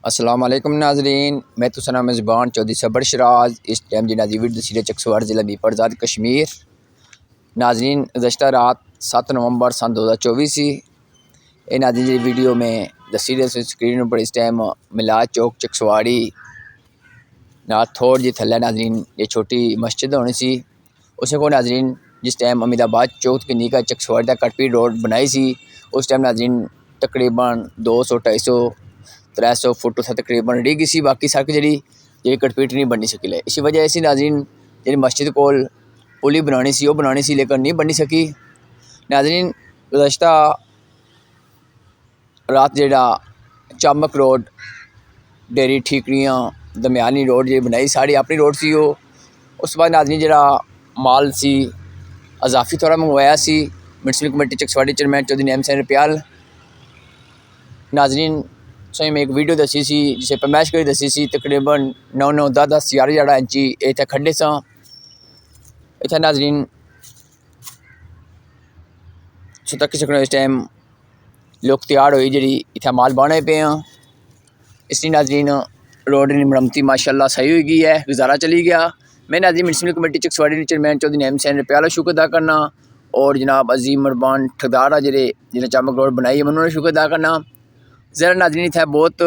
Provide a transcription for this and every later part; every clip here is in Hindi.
अस्सलाम वालेकुम नाजरीन, मैं तुसना मेज़बान चौधरी सबर शराज। इस टाइम जी नाजी वीडियो दसीले चकसवाड़ ज़िला बीपर आज़ाद कश्मीर। नाजरीन गुज़श्ता रात 7 नवंबर सन 2024 सी ये नाजरीन जी वीडियो में दसीले स्क्रीन पर इस टाइम मिलाद चौक चकसवाड़ी ना थोड़ जी थल्ले नाजरीन ये छोटी मस्जिद होनी सी उसे को नाजरीन जिस टाइम अमीदाबाद चौक की नीका चकसवाड़ी का कटपी रोड बनाई सी उस टाइम नाजरीन तकरीबन 200-250-300 फुट उत्थे तकरीबन रही गई सी। बाकी सड़क जी कटपीट नहीं बनी सकी ले। इसी वजह से नाजरीन जी मस्जिद को पुली बनानी सी बनानी सी लेकिन नहीं बनी सकी। नाजरीन गुज़श्ता रात जड़ा चमक रोड डेरी ठीकरियाँ दरम्यानी रोड जी बनाई साड़ी अपनी रोड सी उस बाद नाजरीन जड़ा माल सी अजाफी थोड़ा मंगवाया सी municipal committee Chakswari chairman Chaudhary Naeem Hussain Pyal. नाजरीन सही में एक वीडियो दसी सी जिसे पैमाइश करी दसी सी तकरीबन 9-9 10-10 11 इंची इतने खड्डे सा इतने नाजरीन सो तक सकने इस टाइम लोग तैयार हुई जी इतने माल बाने पे हैं। इसलिए नाजरीन रोड की मरम्मती माशाल्लाह सही हो गई है, गुजारा चली गया। मैं नाजरीन municipal committee Chakswari chairman Chaudhary Naeem Hussain Pyal शुक्र अदा करना और जनाब अजीम मरबान ठेकेदार जेरे जिन्हें चमक रोड बनाई है उन्होंने शुक्र अदा करना। ज़रा नाजरीन इतना बहुत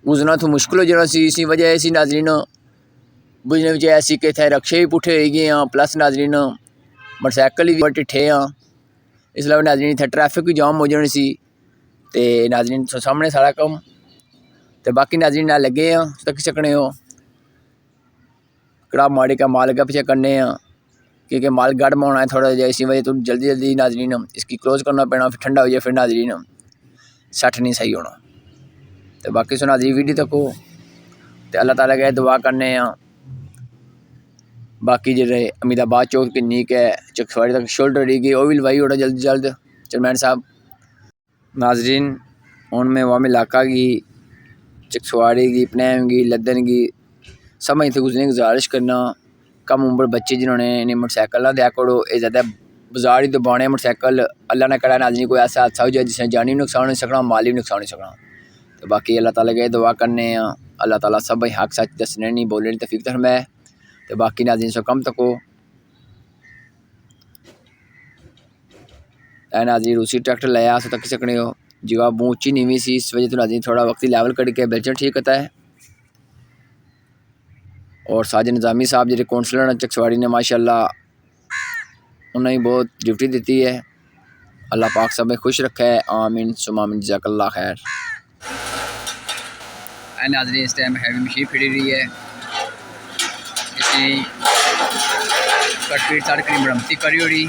गुजरना तो मुश्किल हो जाना सी। इसी वजह से नाजरीन बुझने वजह ऐसी कि इतने रक्शे भी पुठे हो गए हैं प्लस नाजरीन मोटरसाइकिल भी ढिठे हैं। इस अलावा नाजरीन इतने ट्रैफिक भी जाम हो जानी सी ते नाजरीन सामने सारा कम तो बाकी नाजरीन ना लगे हैं तक सकने हो कड़ा माड़ी का माल अगर पीछे करने हैं क्योंकि माल गर्म होना है थोड़ा जहा। इसी वजह तो जल्दी जल्दी नाजरीन इसकी क्लोज करना पैना फिर ठंडा हो जाए फिर नाजरीन सट नहीं सही होना। तो बाकी सुना दी वीडियो तक तो अल्लाह ताला के दुआ करने हैं। बाकी जो अमीदाबाद चौक की नीक है चकसवाड़ी तक शोल्डर रही गई वो भी लवाई होना जल्द जल्द चेयरमैन साहब। नाजरीन हूँ मैं वाम इलाका की चकसवाड़ी की पनैम की लद्दन की समझ थे गुजरने की गुजारिश करना। कम उम्र बच्चे जिन्होंने इन्हें मोटरसाइकिल ना दिया करो ये ज़्यादा बाजार ही दबाने मोटरसाइकिल अल्लाह ने करा नाजरीन कोई ऐसा हादसा हो जाए जिसने जानी नुकसान हो सकना माली नुकसान हो सकना। तो बाकी अल्लाह ताला के दुआ करने अल्लाह ताला सब हक सच दसने नहीं बोलने तौफीक फरमाए। तो बाकी नाज़रीन सो कम तको नाज़रीन उसी ट्रैक्टर लाया सो तक सकने हो जगह बहुत ऊँची नीवी सी इस वजह तो नाज़रीन थोड़ा वक्ती लेवल करके बेलचन ठीक होता है। और साजिद निज़ामी साहब जो कौंसलर चकसवाड़ी ने माशाल्लाह उन्हें बहुत ड्यूटी दी है। अल्लाह पाक सब खुश रखा है आमीन सुमामिन जज़ाकल्लाह खैर। नाज़रीन इस टाइम हैवी मशीन फिरी रही है इसी कटपीट सड़क की मरम्मती करी होड़ी।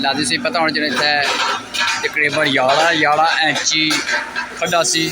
लाजी से पता होना चाहिए इतने तकरीबन 11 इंची खड्डा सी।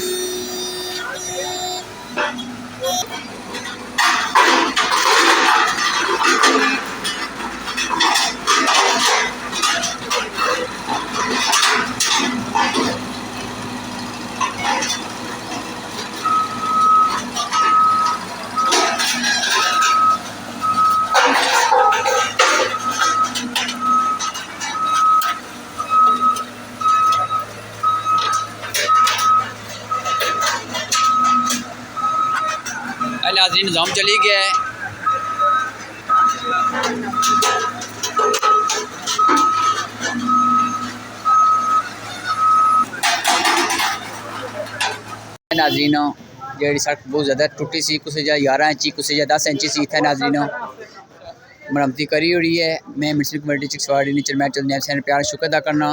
नाज़रीन निज़ाम चली गया है। नाज़रीन जी सड़क बहुत ज़्यादा टुटी सी कुछ जगह 11 इंची कुछ जगह 10 इंची सी इतने नाज़रीन मरम्मती करी हुई है। मैं municipal committee Chakswari chairman Chaudhary Naeem Hussain Pyal शुक्र अदा करना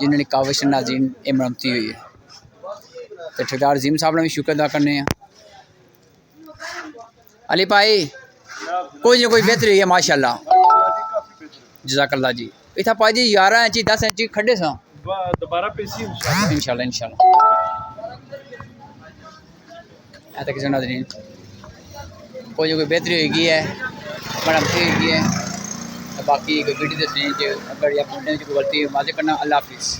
जिन्होंने काविश नाज़रीन ये मरम्मती हुई है। तो ठेकेदार अजीम साहब ने भी शुक्र अदा करने हैं। अली भाई कोई ना कोई बेहतरी है माशाल्लाह जज़ाकल्लाह जी। इतना भाई जी 11 इंची 10 इंची खड्डे सा दोबारा पेशी इंशाल्लाह इंशाल्लाह ऐसा किसी नाज़रीन कोई कोई बेहतरी होगी है मरम्मती होगी है। बाकी वीडियो दसने अगर या कोई गलती माज़ करना। अल्लाह हाफिज़।